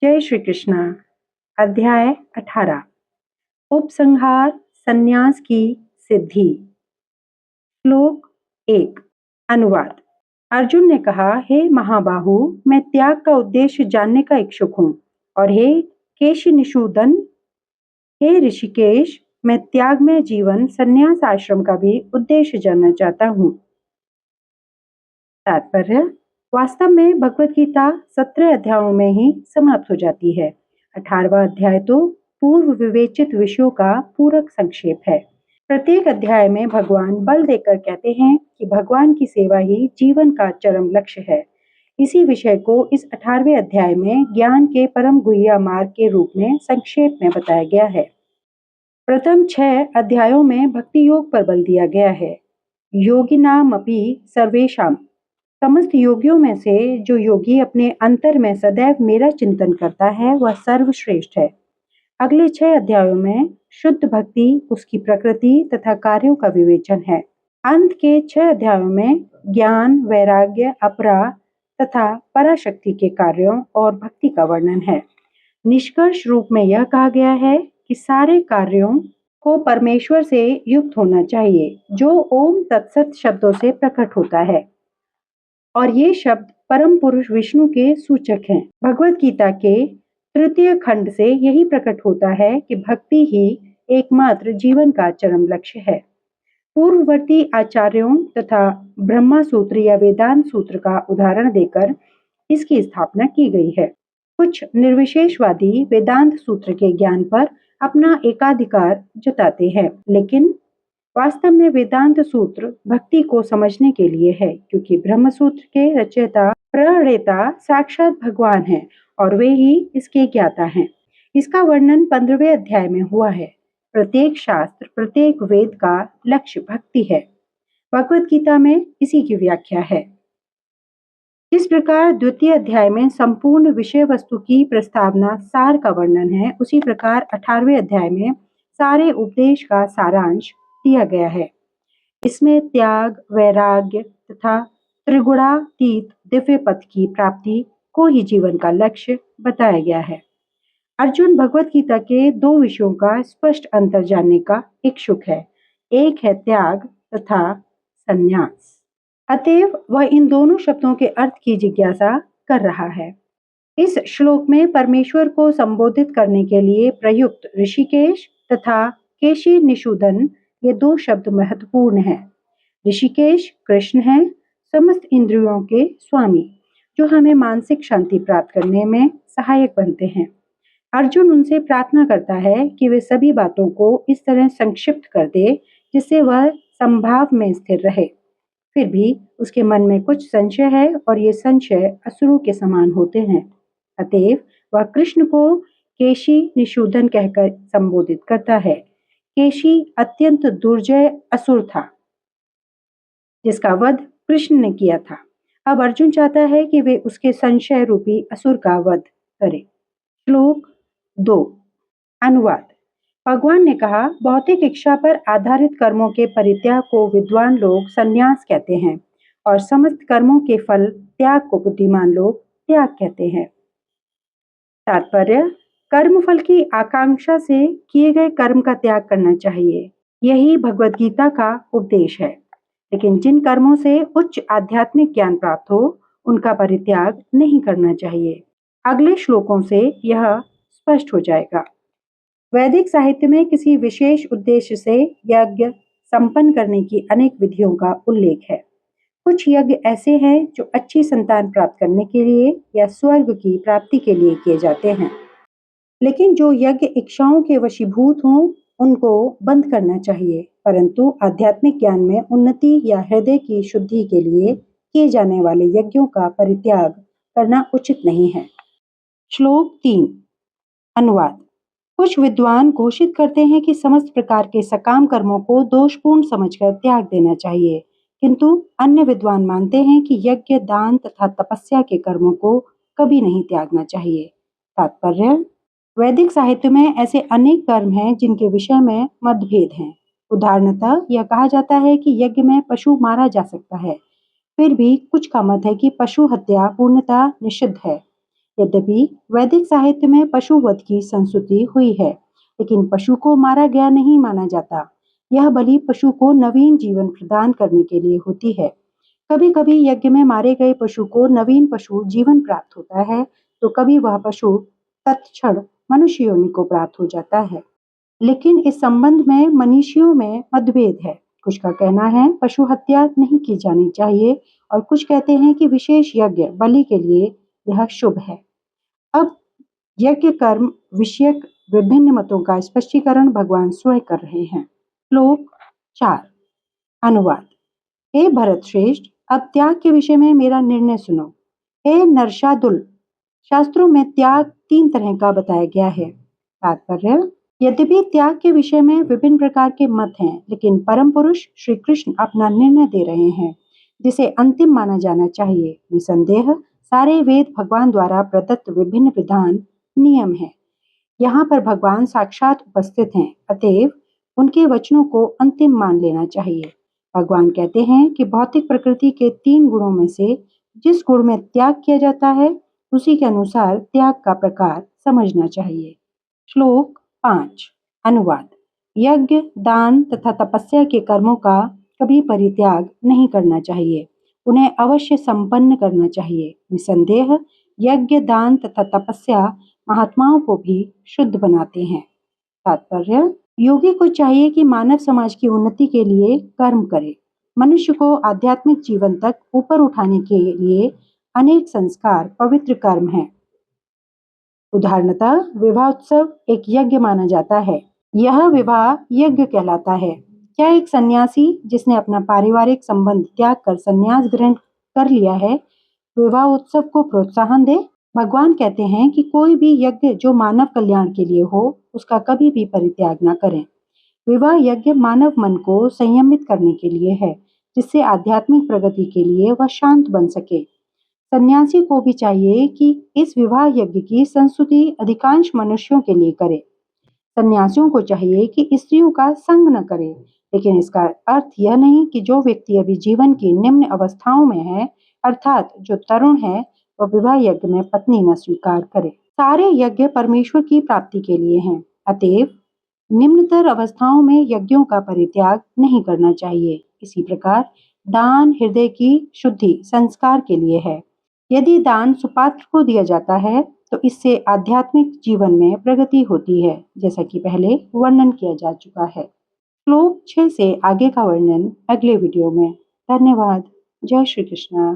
जय श्री कृष्णा। अध्याय 18। उपसंहार संन्यास की सिद्धि। श्लोक 1। अनुवाद। अर्जुन ने कहा, हे महाबाहु, मैं त्याग का उद्देश्य जानने का इच्छुक हूँ। और हे केशिनिषूदन, हे ऋषिकेश, मैं त्यागमय जीवन संन्यास आश्रम का भी उद्देश्य जानना चाहता हूँ। तात्पर्य। वास्तव में भगवत गीता 17 अध्यायों में ही समाप्त हो जाती है। 18वां अध्याय तो पूर्व विवेचित विषयों का पूरक संक्षेप है। प्रत्येक अध्याय में भगवान बल देकर कहते हैं कि भगवान की सेवा ही जीवन का चरम लक्ष्य है। इसी विषय को इस 18वें अध्याय में ज्ञान के परम गुह्य मार्ग के रूप में संक्षेप में बताया गया है। प्रथम 6 अध्यायों में भक्ति योग पर बल दिया गया है। योगिनामपि सर्वेषाम, समस्त योगियों में से जो योगी अपने अंतर में सदैव मेरा चिंतन करता है वह सर्वश्रेष्ठ है। अगले 6 अध्यायों में शुद्ध भक्ति, उसकी प्रकृति तथा कार्यों का विवेचन है। अंत के 6 अध्यायों में ज्ञान, वैराग्य, अपरा तथा पराशक्ति के कार्यों और भक्ति का वर्णन है। निष्कर्ष रूप में यह कहा गया है कि सारे कार्यों को परमेश्वर से युक्त होना चाहिए, जो ओम तत्सत शब्दों से प्रकट होता है, और ये शब्द परम पुरुष विष्णु के सूचक हैं। भगवत गीता के तृतीय खंड से यही प्रकट होता है कि भक्ति ही एकमात्र जीवन का चरम लक्ष्य है। पूर्ववर्ती आचार्यों तथा ब्रह्मा सूत्र या वेदांत सूत्र का उदाहरण देकर इसकी स्थापना की गई है। कुछ निर्विशेषवादी वेदांत सूत्र के ज्ञान पर अपना एकाधिकार जताते हैं, लेकिन वास्तव में वेदांत सूत्र भक्ति को समझने के लिए है, क्योंकि ब्रह्म सूत्र के रचयिता प्रणेता साक्षात भगवान हैं और वे ही इसके ज्ञाता हैं। इसका वर्णन 15वें अध्याय में हुआ है। प्रत्येक शास्त्र, प्रत्येक वेद का लक्ष्य भक्ति है। भगवत गीता में इसी की व्याख्या है। इस प्रकार द्वितीय अध्याय में संपूर्ण विषय वस्तु की प्रस्तावना सार का वर्णन है, उसी प्रकार 18वें अध्याय में सारे उपदेश का सारांश दिया गया है। इसमें त्याग, वैराग्य तथा त्रिगुणातीत दिव्य पथ की प्राप्ति को ही जीवन का लक्ष्य बताया गया है। अर्जुन भगवत गीता के 2 विषयों का स्पष्ट अंतर जानने का इच्छुक है। एक है त्याग तथा संन्यास। अतएव वह इन दोनों शब्दों के अर्थ की जिज्ञासा कर रहा है। इस श्लोक में परमेश्वर को संबोधित करने के लिए प्रयुक्त ऋषिकेश तथा केशिनिषूदन, ये 2 शब्द महत्वपूर्ण हैं। ऋषिकेश कृष्ण हैं, समस्त इंद्रियों के स्वामी, जो हमें मानसिक शांति प्राप्त करने में सहायक बनते हैं। अर्जुन उनसे प्रार्थना करता है कि वे सभी बातों को इस तरह संक्षिप्त कर दे जिससे वह संभाव में स्थिर रहे। फिर भी उसके मन में कुछ संशय है और ये संशय असुरों के समान होते हैं। अतएव वह कृष्ण को केशी निषूदन कहकर संबोधित करता है। केशी अत्यंत दुर्जय असुर था, जिसका वध कृष्ण ने किया था। अब अर्जुन चाहता है कि वे उसके संशय रूपी असुर का वध करें। श्लोक 2। अनुवाद। भगवान ने कहा, भौतिक इच्छा पर आधारित कर्मों के परित्याग को विद्वान लोग संन्यास कहते हैं और समस्त कर्मों के फल त्याग को बुद्धिमान लोग त्याग कहते हैं। तात्पर्य। कर्म फल की आकांक्षा से किए गए कर्म का त्याग करना चाहिए, यही भगवत गीता का उपदेश है। लेकिन जिन कर्मों से उच्च आध्यात्मिक ज्ञान प्राप्त हो, उनका परित्याग नहीं करना चाहिए। अगले श्लोकों से यह स्पष्ट हो जाएगा। वैदिक साहित्य में किसी विशेष उद्देश्य से यज्ञ संपन्न करने की अनेक विधियों का उल्लेख है। कुछ यज्ञ ऐसे हैं जो अच्छी संतान प्राप्त करने के लिए या स्वर्ग की प्राप्ति के लिए किए जाते हैं, लेकिन जो यज्ञ इच्छाओं के वशीभूत हों उनको बंद करना चाहिए। परंतु आध्यात्मिक ज्ञान में उन्नति या हृदय की शुद्धि के लिए किए जाने वाले यज्ञों का परित्याग करना उचित नहीं है। श्लोक 3। अनुवाद। कुछ विद्वान घोषित करते हैं कि समस्त प्रकार के सकाम कर्मों को दोषपूर्ण समझकर त्याग देना चाहिए, किंतु अन्य विद्वान मानते हैं कि यज्ञ, दान तथा तपस्या के कर्मों को कभी नहीं त्यागना चाहिए। तात्पर्य। वैदिक साहित्य में ऐसे अनेक कर्म हैं जिनके विषय में मतभेद हैं। उदाहरणतः यह कहा जाता है कि यज्ञ में पशु मारा जा सकता है, फिर भी कुछ का मत है कि पशु हत्या पूर्णतः निषिद्ध है। यद्यपि वैदिक साहित्य में पशु वध की संस्तुति हुई है, लेकिन पशु को मारा गया नहीं माना जाता। यह बलि पशु को नवीन जीवन प्रदान करने के लिए होती है। कभी कभी यज्ञ में मारे गए पशु को नवीन पशु जीवन प्राप्त होता है, तो कभी वह पशु तत्क्षण मनुष्य योनि को प्राप्त हो जाता है। लेकिन इस संबंध में मनीषियों में मतभेद है। कुछ का कहना है पशु हत्या नहीं की जानी चाहिए और कुछ कहते हैं कि विशेष यज्ञ बलि के लिए यह शुभ है। अब यज्ञ कर्म विषयक विभिन्न मतों का स्पष्टीकरण भगवान स्वयं कर रहे हैं। श्लोक 4 अनुवाद। हे भरत श्रेष्ठ, अब त्याग के विषय में मेरा निर्णय सुनो। हे नरशार्दूल, शास्त्रों में त्याग 3 तरह का बताया गया है। तात्पर्य, यद्यपि त्याग के विषय में विभिन्न प्रकार के मत हैं, लेकिन परम पुरुष श्री कृष्ण अपना निर्णय दे रहे हैं, जिसे अंतिम माना जाना चाहिए। निसंदेह सारे वेद भगवान द्वारा प्रदत्त विभिन्न विधान नियम है। यहाँ पर भगवान साक्षात उपस्थित हैं, अतएव उनके वचनों को अंतिम मान लेना चाहिए। भगवान कहते हैं कि भौतिक प्रकृति के 3 गुणों में से जिस गुण में त्याग किया जाता है, उसी के अनुसार त्याग का प्रकार समझना चाहिए। श्लोक 5 अनुवाद। यज्ञ, दान तथा तपस्या के कर्मों का कभी परित्याग नहीं करना चाहिए, उन्हें अवश्य संपन्न करना चाहिए। निसंदेह यज्ञ, दान तथा तपस्या महात्माओं को भी शुद्ध बनाते हैं। तात्पर्य, योगी को चाहिए कि मानव समाज की उन्नति के लिए कर्म करे। मनुष्य को आध्यात्मिक जीवन तक ऊपर उठाने के लिए अनेक संस्कार पवित्र कर्म हैं। उदाहरणतः विवाह उत्सव एक यज्ञ माना जाता है। यह विवाह यज्ञ कहलाता है। क्या एक सन्यासी जिसने अपना पारिवारिक संबंध त्याग कर संन्यास ग्रहण कर लिया है, विवाह उत्सव को प्रोत्साहन दे? भगवान कहते हैं कि कोई भी यज्ञ जो मानव कल्याण के लिए हो, उसका कभी भी परित्याग न करें। विवाह यज्ञ मानव मन को संयमित करने के लिए है, जिससे आध्यात्मिक प्रगति के लिए वह शांत बन सके। सन्यासी को भी चाहिए कि इस विवाह यज्ञ की संस्तुति अधिकांश मनुष्यों के लिए करे। सन्यासियों को चाहिए कि स्त्रियों का संग न करे, लेकिन इसका अर्थ यह नहीं कि जो व्यक्ति अभी जीवन की निम्न अवस्थाओं में है, अर्थात जो तरुण है, वह विवाह यज्ञ में पत्नी न स्वीकार करे। सारे यज्ञ परमेश्वर की प्राप्ति के लिए हैं, अतएव निम्नतर अवस्थाओं में यज्ञों का परित्याग नहीं करना चाहिए। इसी प्रकार दान हृदय की शुद्धि संस्कार के लिए है। यदि दान सुपात्र को दिया जाता है, तो इससे आध्यात्मिक जीवन में प्रगति होती है, जैसा कि पहले वर्णन किया जा चुका है। श्लोक 6 से आगे का वर्णन अगले वीडियो में। धन्यवाद। जय श्री कृष्ण।